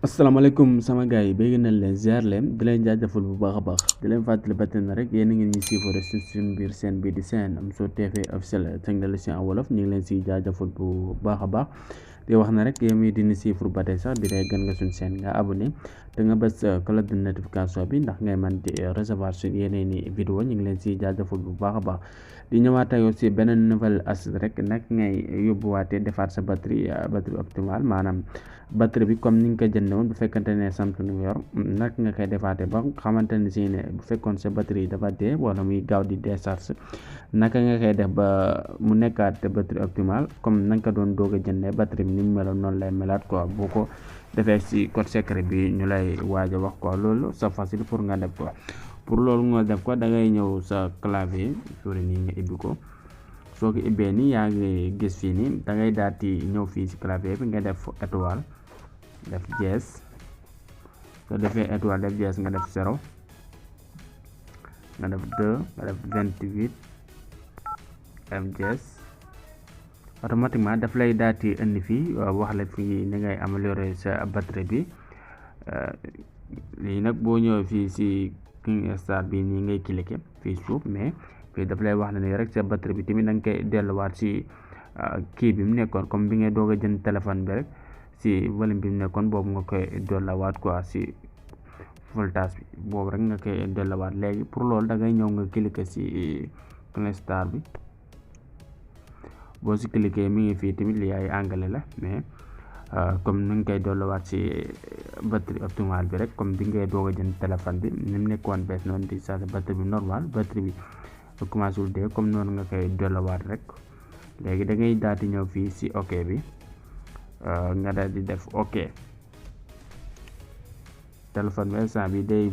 asalaamaaleykum sama gars yi bëgg nañ leen ziar leen di leen jaajëfal bu baax a baax di leen fàttali ba tey rek yéen a ngi ñuy suivre suñu biir seen bi di seen Amzo TV officiel technologie en wolof ñu ngi leen si jaajëfal bu baax a baax di wax na rek yow mii di ñu suivre ba tey sax di lay gën nga suñu seen nga abonné te nga bës cloche de notification bi ndax ngay mën di recevoir suñu yeneen i vidéo ñu ngi leen si jaajëfal bu baax a baax di ñëwaat ak yow si beneen nouvelle astuce rek nag ngay yóbbuwaatee defaat sa batterie optimale maanaam batterie bi comme ni nga ko jëndee woon bu fekkante ne Samsung nga yor nag nga koy defaatee ba xamante ne si ne bu fekkoon sa batterie dafa dee wala muy gaaw di décharge naka nga koy def ba mu nekkaat batterie optimale comme na nga ko doon doog a jëndee batterie bi ni mu meloon noonu lay melaat quoi boo ko defee si code secret bi ñu lay waaj a wax quoi loolu c'est facile pour nga def ko pour loolu nga def ko da ngay ñëw sa clavier souris nii nga ibbi ko soo ko ibbee nii yaa ngi gis fii nii da ngay daal di ñëw fii si clavier bi nga def étoile def dièse soo defee étoile def dièse nga def 0 nga def 2 nga def 28 def dièse automatiquement daf lay daal di indi fii wax la fii ni ngay améliorer sa batterie bi lii nag boo ñëwee fii si King Star bi nii ngay cliquer fii suuf mais fii daf lay wax ne ni rek sa batterie bi tamit da nga koy delluwaat si kii bi mu nekkoon comme bi ngay doog a jënd téléphone bi rek si volume bi mu nekkoon boobu nga koy delluwaat quoi si voltage bi boobu rek nga koy delluwaat léegi pour loolu da ngay ñëw nga cliquer si King Star bi boo si cliquer mi ngi fii tamit li ay anglais la mais comme ni nga koy delluwaat si batterie optimale bi rek comme bi ngay doog a jënd téléphone bi ni mu nekkoon bees noonu di sa batterie bi normal batterie bi commencé wul dee comme noonu nga koy delluwaat rek léegi da ngay daal di ñëw fii si ok bi nga daal di def ok téléphone bi instant bi day